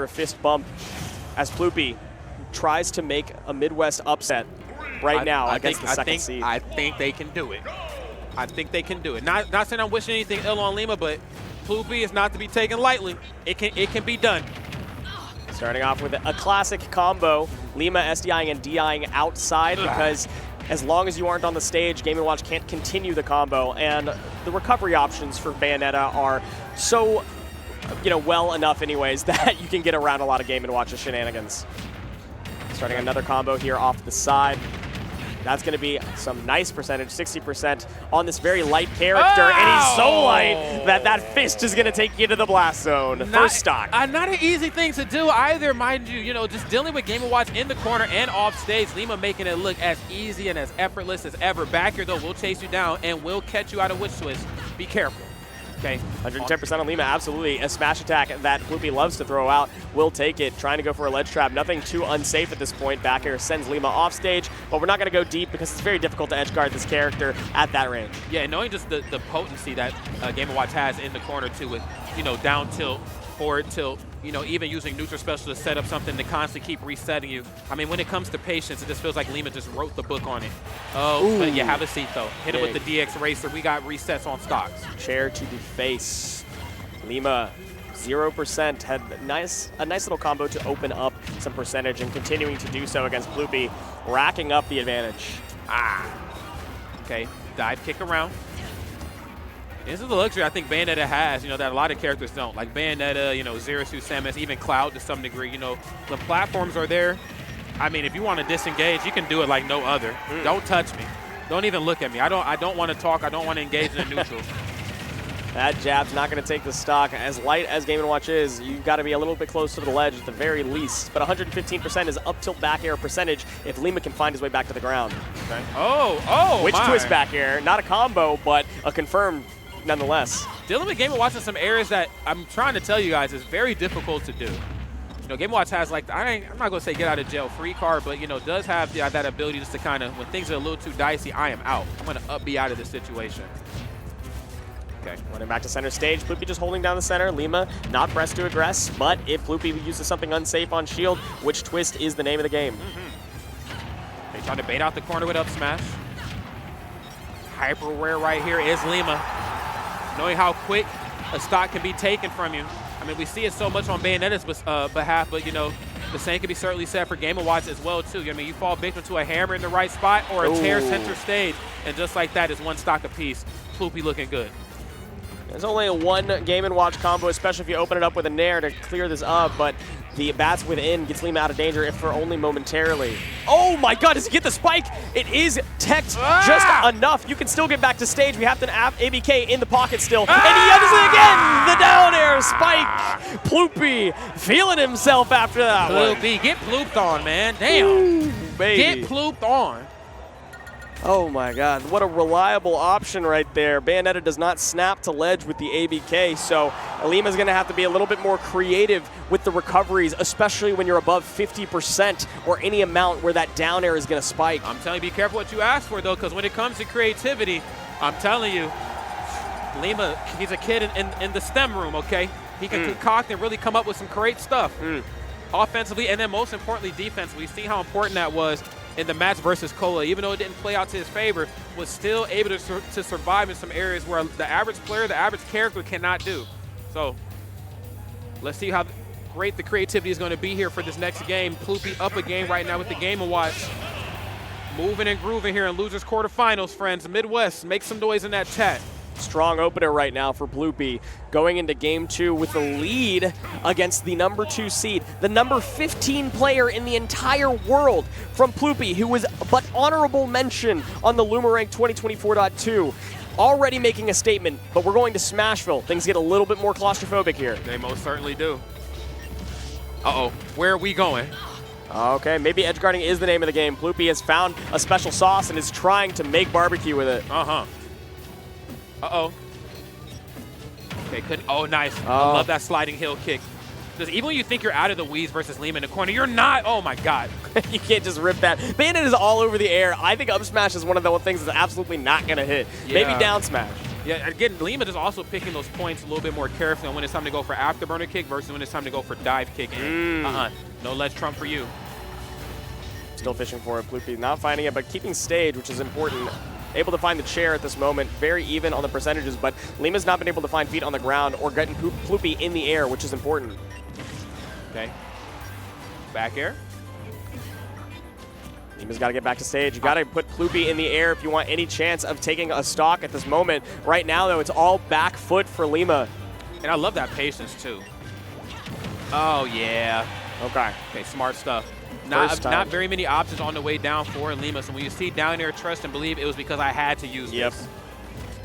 after a fist bump as Ploopy tries to make a Midwest upset now against the second seed. I think they can do it. I think they can do it. Not saying I'm wishing anything ill on Lima, but Ploopy is not to be taken lightly. It can be done. Starting off with a classic combo, Lima SDIing and DIing outside because as long as you aren't on the stage, Game & Watch can't continue the combo, and the recovery options for Bayonetta are so, well enough anyways that you can get around a lot of Game & Watch's shenanigans. Starting another combo here off the side. That's going to be some nice percentage, 60% on this very light character, and he's so light that fist is going to take you to the blast zone. First stock. Not an easy thing to do either, mind you. Just dealing with Game & Watch in the corner and off stage. Lima making it look as easy and as effortless as ever. Back here, though, we'll chase you down and we'll catch you out of witch twist. Be careful. Okay. 110% on Lima, absolutely. A smash attack that Ploopy loves to throw out. Will take it, trying to go for a ledge trap. Nothing too unsafe at this point. Back air sends Lima off stage, but we're not going to go deep because it's very difficult to edge guard this character at that range. Yeah, knowing just the potency that Game & Watch has in the corner too, with down tilt, forward tilt, even using neutral special to set up something to constantly keep resetting you. I mean, when it comes to patience, it just feels like Lima just wrote the book on it. Oh, but you have a seat though. Hit it with the DX Racer. We got resets on stocks. Chair to the face. Lima, 0%, had a nice little combo to open up some percentage and continuing to do so against Ploopy, racking up the advantage. Okay, dive kick around. This is the luxury I think Bayonetta has, that a lot of characters don't. Like Bayonetta, Zero-Suit Samus, even Cloud to some degree. The platforms are there. I mean, if you want to disengage, you can do it like no other. Don't touch me. Don't even look at me. I don't want to talk. I don't want to engage in a neutral. That jab's not going to take the stock. As light as Game & Watch is, you've got to be a little bit closer to the ledge at the very least. But 115% is up tilt back air percentage if Lima can find his way back to the ground. Okay. Witch twist back air. Not a combo, but a confirmed nonetheless. Dealing with Game & Watch in some areas that I'm trying to tell you guys is very difficult to do. Game & Watch has I'm not going to say get out of jail free card, but does have that ability just to kind of, when things are a little too dicey, I am out. I'm going to be out of this situation. Okay. Running back to center stage, Ploopy just holding down the center. Lima not pressed to aggress, but if Ploopy uses something unsafe on shield, Witch Twist is the name of the game. They trying to bait out the corner with up smash. Hyper rare right here is Lima. Knowing how quick a stock can be taken from you. I mean, we see it so much on Bayonetta's behalf, but the same can be certainly said for Game & Watch as well too. I mean, you fall victim to a hammer in the right spot or a tear center stage, and just like that is one stock apiece. Ploopy looking good. There's only a one Game & Watch combo, especially if you open it up with a Nair to clear this up, but the bats within gets Lima out of danger if for only momentarily. Oh my god, does he get the spike? It is teched just enough. You can still get back to stage. We have to have ABK in the pocket still. And he does it again! The down air spike! Ploopy feeling himself after that Ploopy, get plooped on, man. Damn. Ooh, baby. Get plooped on. Oh my god, what a reliable option right there. Bayonetta does not snap to ledge with the ABK, so Lima's going to have to be a little bit more creative with the recoveries, especially when you're above 50% or any amount where that down air is going to spike. I'm telling you, be careful what you ask for, though, because when it comes to creativity, I'm telling you, Lima, he's a kid in the STEM room, okay? He can concoct and really come up with some great stuff. Offensively, and then most importantly, defensively. See how important that was in the match versus Cola. Even though it didn't play out to his favor, was still able to survive in some areas where the average player, the average character cannot do. So let's see how great the creativity is going to be here for this next game. Ploopy up a game right now with the Game & Watch. Moving and grooving here in losers quarterfinals, friends. Midwest, make some noise in that chat. Strong opener right now for Ploopy, going into game 2 with the lead against the number 2 seed, the number 15 player in the entire world from Ploopy, who was but honorable mention on the Lumarank 2024.2. Already making a statement, but we're going to Smashville. Things get a little bit more claustrophobic here. They most certainly do. Uh-oh, where are we going? Okay, maybe edgeguarding is the name of the game. Ploopy has found a special sauce and is trying to make barbecue with it. Uh-oh. Okay, oh, nice. I love that sliding heel kick. Because even when you think you're out of the weeds versus Lima in the corner, you're not. Oh, my God. You can't just rip that. Bayonetta is all over the air. I think up smash is one of the things that's absolutely not going to hit. Yeah. Maybe down smash. Yeah, again, Lima is also picking those points a little bit more carefully on when it's time to go for afterburner kick versus when it's time to go for dive kick. No ledge trump for you. Still fishing for it. Ploopy not finding it, but keeping stage, which is important. Able to find the chair at this moment. Very even on the percentages, but Lima's not been able to find feet on the ground or getting Ploopy in the air, which is important. Okay. Back air. Lima's got to get back to stage. You got to put Ploopy in the air if you want any chance of taking a stock at this moment. Right now, though, it's all back foot for Lima. And I love that patience, too. Oh, yeah. Okay, smart stuff. Not very many options on the way down for Lima. So when you see down there, trust and believe it was because I had to use this.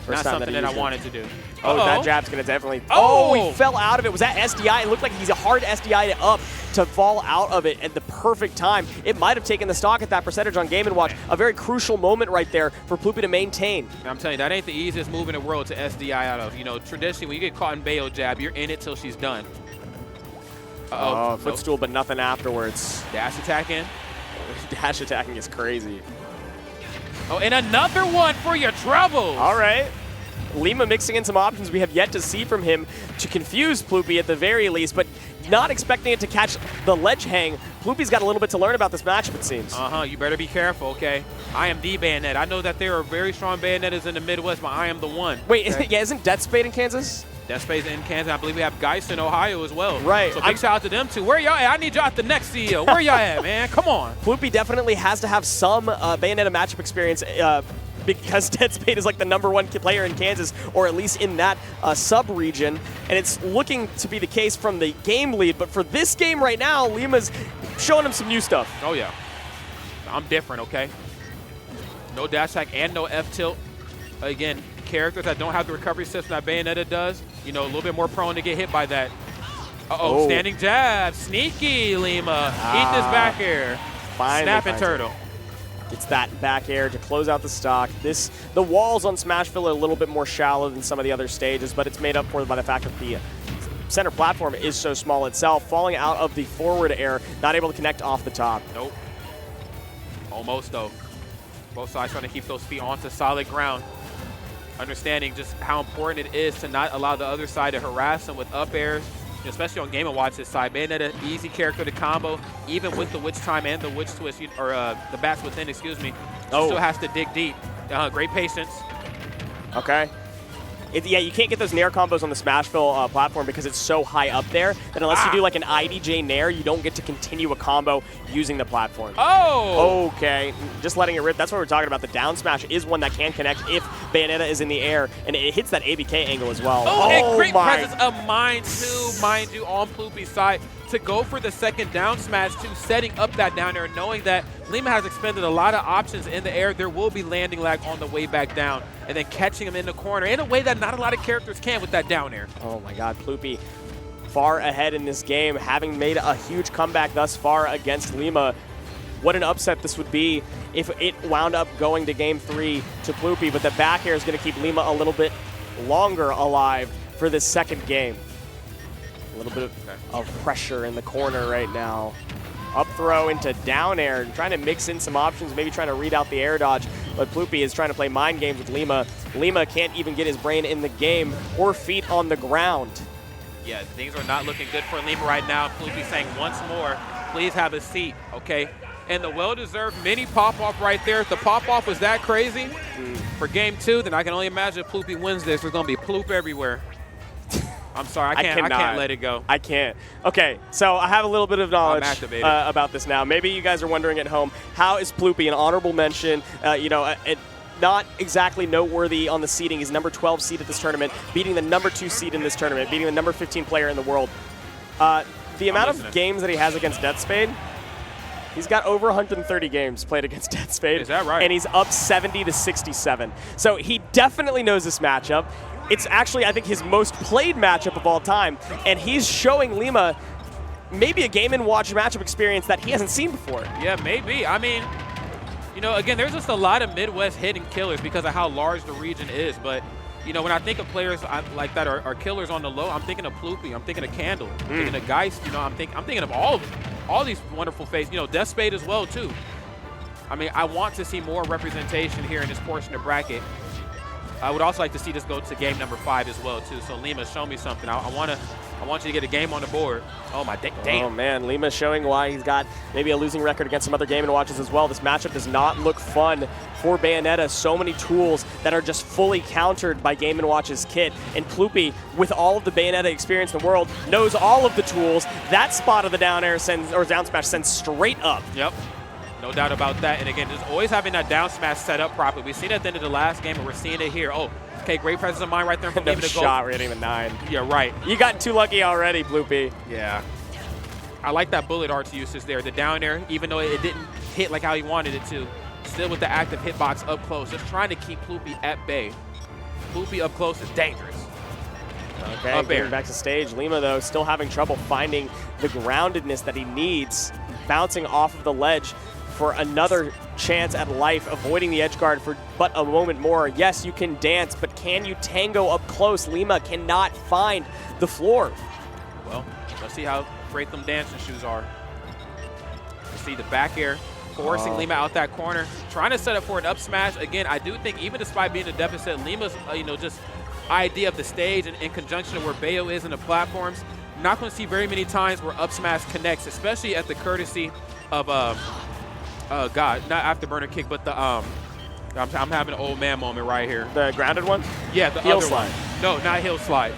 Not something that I wanted to do. Oh, that jab's going to definitely... Oh, he fell out of it. Was that SDI? It looked like he's a hard SDI up to fall out of it at the perfect time. It might have taken the stock at that percentage on Game & Watch. A very crucial moment right there for Ploopy to maintain. I'm telling you, that ain't the easiest move in the world to SDI out of. You know, traditionally, when you get caught in Bayo jab, you're in it till she's done. Footstool, but nothing afterwards. Dash attack in. Dash attacking is crazy. Oh, and another one for your trouble. All right. Lima mixing in some options we have yet to see from him to confuse Ploopy at the very least, but not expecting it to catch the ledge hang. Ploopy's got a little bit to learn about this matchup, it seems. You better be careful, okay? I am the Bayonetta. I know that there are very strong Bayonettas in the Midwest, but I am the one. Wait, okay? Isn't Death Spade in Kansas? Death Spade's in Kansas. I believe we have Geist in Ohio as well. Right. So big shout out to them, too. Where y'all at? I need y'all at the next CEO. Where y'all at, man? Come on. Ploopy definitely has to have some Bayonetta matchup experience because Death Spade is like the #1 player in Kansas, or at least in that sub-region. And it's looking to be the case from the game lead. But for this game right now, Lima's showing him some new stuff. Oh, yeah. I'm different, okay? No dash attack and no F-tilt. Again, characters that don't have the recovery system that Bayonetta does, you know, a little bit more prone to get hit by that. Standing jab. Sneaky, Lima. Eat this back air. Snapping turtle. It's that back air to close out the stock. The walls on Smashville are a little bit more shallow than some of the other stages, but it's made up for by the fact that the center platform is so small itself, falling out of the forward air, not able to connect off the top. Nope. Almost, though. Both sides trying to keep those feet onto solid ground. Understanding just how important it is to not allow the other side to harass them with up airs, especially on Game & Watch's side. Bayonetta, easy character to combo, even with the Witch Time and the Witch Twist, or the Bats Within, excuse me. Still has to dig deep. Great patience. Okay. Yeah, you can't get those Nair combos on the Smashville platform because it's so high up there that unless you do like an IDJ Nair, you don't get to continue a combo using the platform. Oh! Okay, just letting it rip. That's what we're talking about. The down smash is one that can connect if Bayonetta is in the air, and it hits that ABK angle as well. And great presence of mind, too, mind you, on Ploopy's side to go for the second down smash, too, setting up that down air, knowing that Lima has expended a lot of options in the air. There will be landing lag on the way back down, and then catching him in the corner in a way that not a lot of characters can with that down air. Oh my God, Ploopy far ahead in this game, having made a huge comeback thus far against Lima. What an upset this would be if it wound up going to Game 3 to Ploopy, but the back air is going to keep Lima a little bit longer alive for this second game. A little bit of pressure in the corner right now. Up throw into down air, trying to mix in some options, maybe trying to read out the air dodge, but Ploopy is trying to play mind games with Lima. Lima can't even get his brain in the game or feet on the ground. Yeah, things are not looking good for Lima right now. Ploopy saying once more, please have a seat, okay? And the well-deserved mini pop-off right there. If the pop-off was that crazy for Game 2, then I can only imagine if Ploopy wins this, there's going to be Ploop everywhere. I'm sorry, I can't let it go. I can't. Okay, so I have a little bit of knowledge about this now. Maybe you guys are wondering at home, how is Ploopy an honorable mention? Not exactly noteworthy on the seeding. He's number 12 seed at this tournament, beating the number 2 seed in this tournament, beating the number 15 player in the world. The amount of games that he has against Death Spade, he's got over 130 games played against Death Spade. Is that right? And he's up 70 to 67. So he definitely knows this matchup. It's actually, I think, his most played matchup of all time, and he's showing Lima maybe a Game & Watch matchup experience that he hasn't seen before. Yeah, maybe. I mean, you know, again, there's just a lot of Midwest hidden killers because of how large the region is, but, you know, when I think of players like that are killers on the low, I'm thinking of Ploopy, I'm thinking of Candle, I'm thinking of Geist, you know, I'm thinking of all these wonderful faces, you know, Death Spade as well, too. I mean, I want to see more representation here in this portion of bracket. I would also like to see this go to game number 5 as well, too. So, Lima, show me something. I want you to get a game on the board. Oh, my damn. Oh, man. Lima's showing why he's got maybe a losing record against some other Game & Watches as well. This matchup does not look fun for Bayonetta. So many tools that are just fully countered by Game & Watch's kit. And Ploopy, with all of the Bayonetta experience in the world, knows all of the tools. That spot of the down air down smash sends straight up. Yep. No doubt about that. And again, just always having that down smash set up properly. We've seen it at the end of the last game, and we're seeing it here. Oh, okay, great presence of mind right there from No Lima to go. shot, we're hitting the 9. Yeah, right. You got too lucky already, Ploopy. Yeah. I like that bullet arts usage there. The down air, even though it didn't hit like how he wanted it to, still with the active hitbox up close, just trying to keep Ploopy at bay. Ploopy up close is dangerous. Okay, up air. getting back to stage. Lima, though, still having trouble finding the groundedness that he needs, bouncing off of the ledge for another chance at life, avoiding the edge guard for but a moment more. Yes, you can dance, but can you tango up close? Lima cannot find the floor. Well, let's see how great them dancing shoes are. You see the back air, forcing Lima out that corner, trying to set up for an up smash. Again, I do think even despite being a deficit, Lima's just idea of the stage and in conjunction with where Bayo is in the platforms, not going to see very many times where up smash connects, especially at the courtesy of God, not afterburner kick, but the I'm having an old man moment right here. The grounded one? Yeah, the heel other slide. one. No, not heel slide.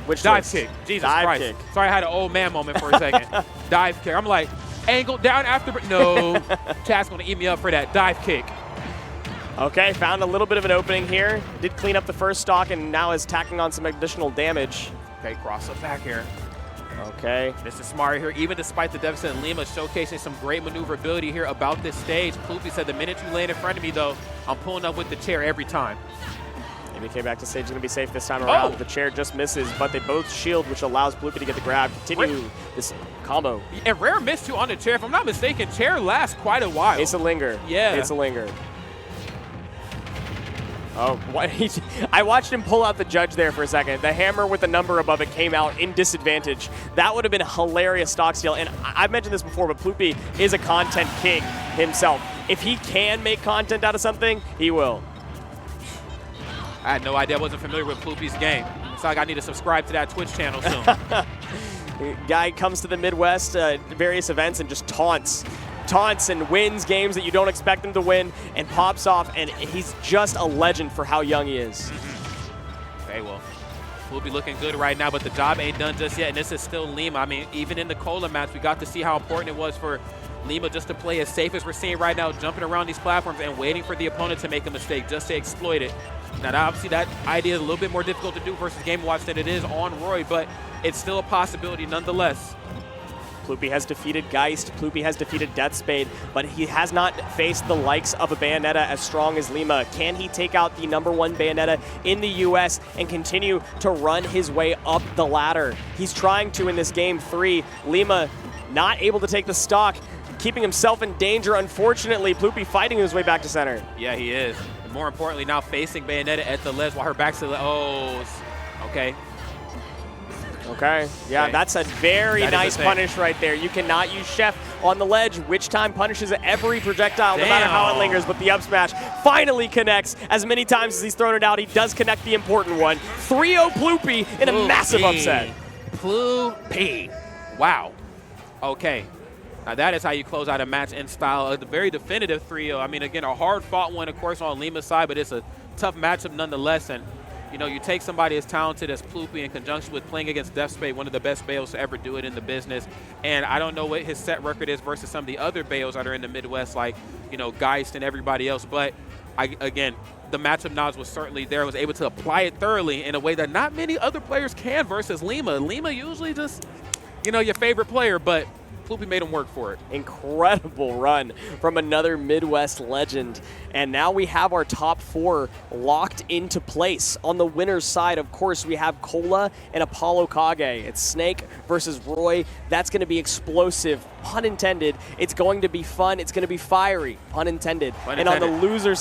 Which dive twist? kick. Jesus dive Christ. Kick. Sorry, I had an old man moment for a second. Dive kick. I'm like, angle down after. No, chat's going to eat me up for that dive kick. Okay, found a little bit of an opening here. Did clean up the first stock and now is tacking on some additional damage. Okay, cross up back here. Okay. This is smart here, even despite the deficit. Lima showcasing some great maneuverability here about this stage. Ploopy said, the minute you land in front of me, though, I'm pulling up with the chair every time. Maybe came back to stage, going to be safe this time around. The chair just misses, but they both shield, which allows Ploopy to get the grab, continue this combo. And rare miss too on the chair. If I'm not mistaken, chair lasts quite a while. It's a linger. Yeah. It's a linger. Oh, what? I watched him pull out the judge there for a second. The hammer with the number above it came out in disadvantage. That would have been a hilarious stock steal. And I've mentioned this before, but Ploopy is a content king himself. If he can make content out of something, he will. I had no idea. I wasn't familiar with Ploopy's game. It's like I need to subscribe to that Twitch channel soon. Guy comes to the Midwest, various events, and just taunts and wins games that you don't expect him to win and pops off, and he's just a legend for how young he is. Okay, well, Ploopy looking good right now, but the job ain't done just yet, and this is still Lima. I mean, even in the Cola match, we got to see how important it was for Lima just to play as safe as we're seeing right now, jumping around these platforms and waiting for the opponent to make a mistake just to exploit it. Now, obviously, that idea is a little bit more difficult to do versus Game & Watch than it is on Roy, but it's still a possibility nonetheless. Ploopy has defeated Geist, Ploopy has defeated Deathspade, but he has not faced the likes of a Bayonetta as strong as Lima. Can he take out the #1 Bayonetta in the US and continue to run his way up the ladder? He's trying to in this game 3. Lima not able to take the stock, keeping himself in danger, unfortunately. Ploopy fighting his way back to center. Yeah, he is. And more importantly, now facing Bayonetta at the ledge while her back's to the okay. Okay, yeah, okay. That's a very nice punish right there. You cannot use Chef on the ledge, which time punishes every projectile, no matter how it lingers, but the up smash finally connects. As many times as he's thrown it out, he does connect the important one. 3-0 Ploopy in a massive upset. Ploopy. Wow. Okay. Now that is how you close out a match in style. A very definitive 3-0. I mean, again, a hard-fought one, of course, on Lima's side, but it's a tough matchup nonetheless. And you know, you take somebody as talented as Ploopy in conjunction with playing against Deathspade, one of the best Bayos to ever do it in the business. And I don't know what his set record is versus some of the other Bayos that are in the Midwest, like, you know, Geist and everybody else. But, again, the matchup knowledge was certainly there. Was able to apply it thoroughly in a way that not many other players can versus Lima. Lima usually just, you know, your favorite player, but Ploopy made him work for it. Incredible run from another Midwest legend. And now we have our top 4 locked into place. On the winner's side, of course, we have Cola and Apollo Kage. It's Snake versus Roy. That's going to be explosive, pun intended. It's going to be fun. It's going to be fiery, pun intended. And on the loser's